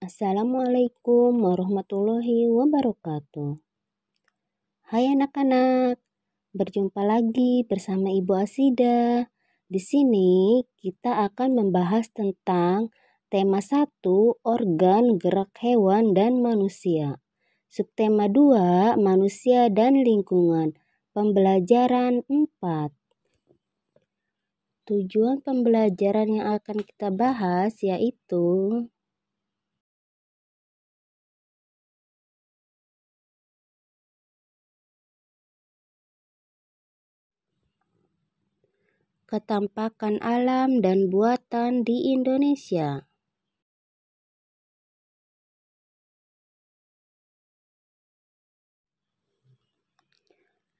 Assalamualaikum warahmatullahi wabarakatuh. Hai anak-anak, berjumpa lagi bersama Ibu Asida. Di sini kita akan membahas tentang tema 1, organ gerak hewan dan manusia. Subtema 2, manusia dan lingkungan. Pembelajaran 4. Tujuan pembelajaran yang akan kita bahas yaitu ketampakan alam dan buatan di Indonesia.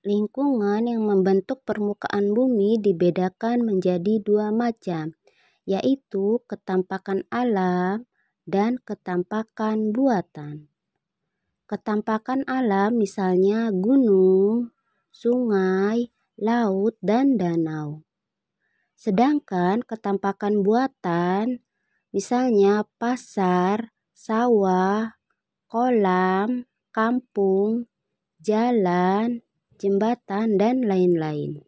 Lingkungan yang membentuk permukaan bumi dibedakan menjadi 2 macam, yaitu ketampakan alam dan ketampakan buatan. Ketampakan alam misalnya gunung, sungai, laut, dan danau. Sedangkan ketampakan buatan misalnya pasar, sawah, kolam, kampung, jalan, jembatan, dan lain-lain.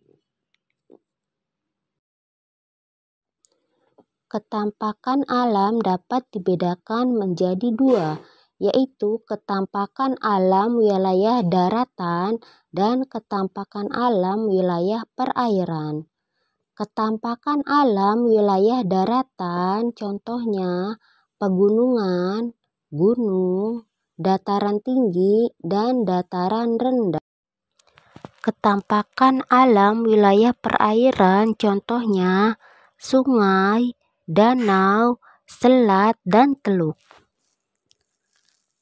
Ketampakan alam dapat dibedakan menjadi 2, yaitu ketampakan alam wilayah daratan dan ketampakan alam wilayah perairan. Ketampakan alam wilayah daratan contohnya pegunungan, gunung, dataran tinggi, dan dataran rendah. Ketampakan alam wilayah perairan contohnya sungai, danau, selat, dan teluk.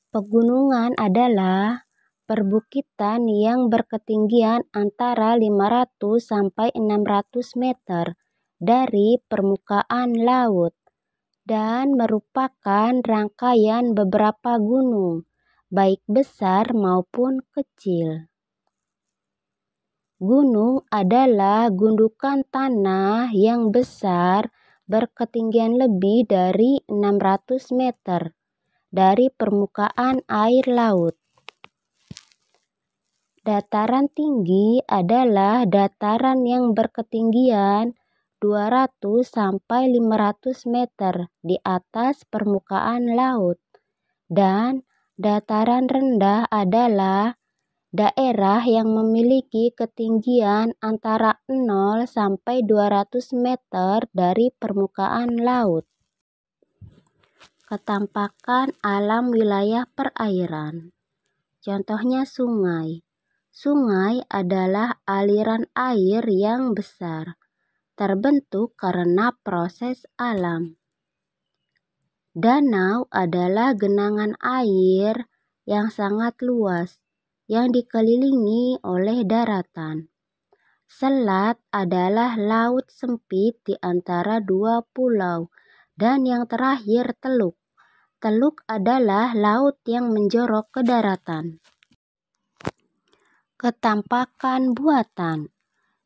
Pegunungan adalah perbukitan yang berketinggian antara 500 sampai 600 meter dari permukaan laut dan merupakan rangkaian beberapa gunung, baik besar maupun kecil. Gunung adalah gundukan tanah yang besar berketinggian lebih dari 600 meter dari permukaan air laut. Dataran tinggi adalah dataran yang berketinggian 200 sampai 500 meter di atas permukaan laut. Dan dataran rendah adalah daerah yang memiliki ketinggian antara 0 sampai 200 meter dari permukaan laut. Ketampakan alam wilayah perairan. Contohnya sungai. Sungai adalah aliran air yang besar, terbentuk karena proses alam. Danau adalah genangan air yang sangat luas, yang dikelilingi oleh daratan. Selat adalah laut sempit di antara 2 pulau. Dan yang terakhir teluk. Teluk adalah laut yang menjorok ke daratan. Ketampakan buatan.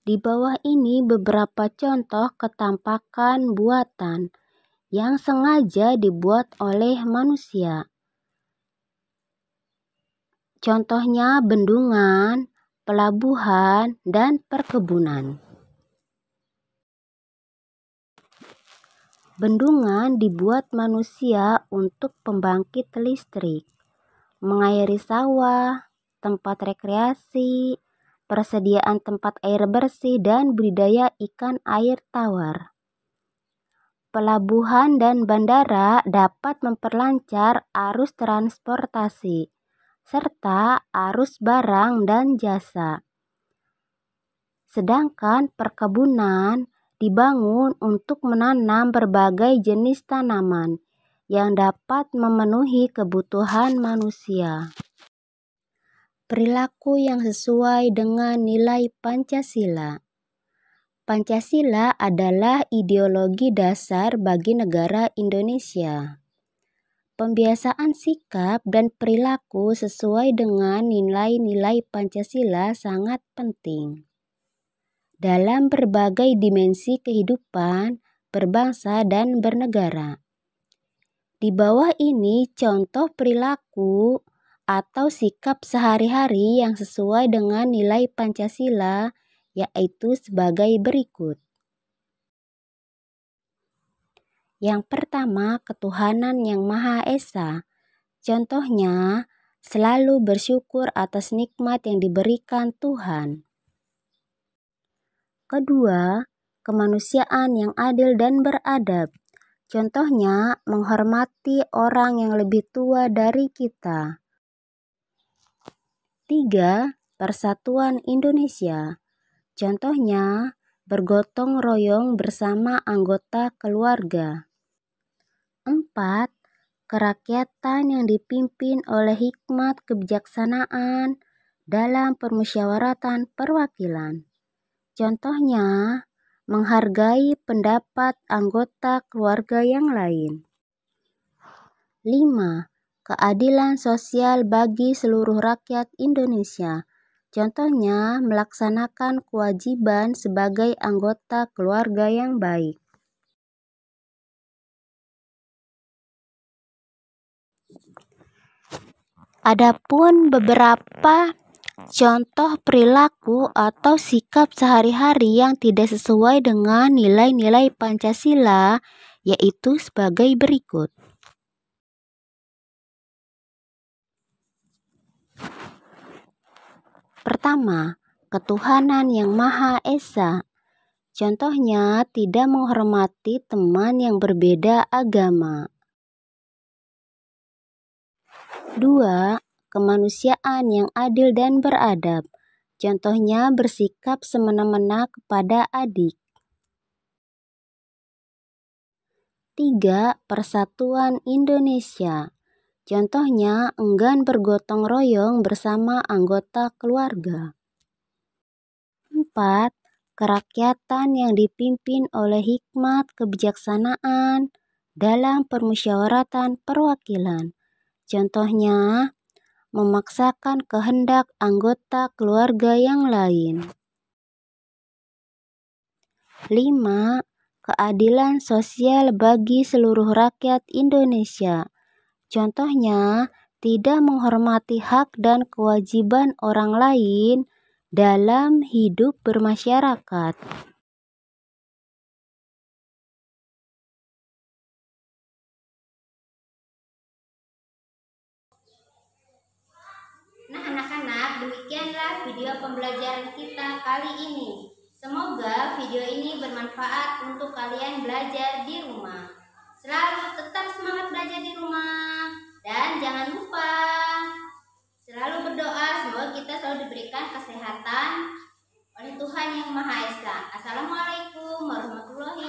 Di bawah ini beberapa contoh ketampakan buatan yang sengaja dibuat oleh manusia. Contohnya bendungan, pelabuhan, dan perkebunan. Bendungan dibuat manusia untuk pembangkit listrik, mengairi sawah, tempat rekreasi, persediaan tempat air bersih, dan budidaya ikan air tawar. Pelabuhan dan bandara dapat memperlancar arus transportasi, serta arus barang dan jasa. Sedangkan perkebunan dibangun untuk menanam berbagai jenis tanaman yang dapat memenuhi kebutuhan manusia. Perilaku yang sesuai dengan nilai Pancasila. Pancasila adalah ideologi dasar bagi negara Indonesia. Pembiasaan sikap dan perilaku sesuai dengan nilai-nilai Pancasila sangat penting dalam berbagai dimensi kehidupan berbangsa dan bernegara. Di bawah ini contoh perilaku atau sikap sehari-hari yang sesuai dengan nilai Pancasila, yaitu sebagai berikut. Yang pertama, ketuhanan yang Maha Esa. Contohnya, selalu bersyukur atas nikmat yang diberikan Tuhan. Kedua, kemanusiaan yang adil dan beradab. Contohnya, menghormati orang yang lebih tua dari kita. 3. Persatuan Indonesia. Contohnya, bergotong royong bersama anggota keluarga. 4. Kerakyatan yang dipimpin oleh hikmat kebijaksanaan dalam permusyawaratan perwakilan. Contohnya, menghargai pendapat anggota keluarga yang lain. 5. Keadilan sosial bagi seluruh rakyat Indonesia. Contohnya, melaksanakan kewajiban sebagai anggota keluarga yang baik. Adapun beberapa contoh perilaku atau sikap sehari-hari yang tidak sesuai dengan nilai-nilai Pancasila, yaitu sebagai berikut. Pertama, ketuhanan yang Maha Esa. Contohnya, tidak menghormati teman yang berbeda agama. 2. Kemanusiaan yang adil dan beradab. Contohnya, bersikap semena-mena kepada adik. 3. Persatuan Indonesia. Contohnya, enggan bergotong royong bersama anggota keluarga. 4. Kerakyatan yang dipimpin oleh hikmat kebijaksanaan dalam permusyawaratan perwakilan. Contohnya, memaksakan kehendak anggota keluarga yang lain. 5. Keadilan sosial bagi seluruh rakyat Indonesia. Contohnya, tidak menghormati hak dan kewajiban orang lain dalam hidup bermasyarakat. Nah, anak-anak, demikianlah video pembelajaran kita kali ini. Semoga video ini bermanfaat untuk kalian belajar di rumah. Selalu tetap semangat belajar di rumah. Dan jangan lupa selalu berdoa semoga kita selalu diberikan kesehatan oleh Tuhan Yang Maha Esa. Assalamualaikum warahmatullahi wabarakatuh.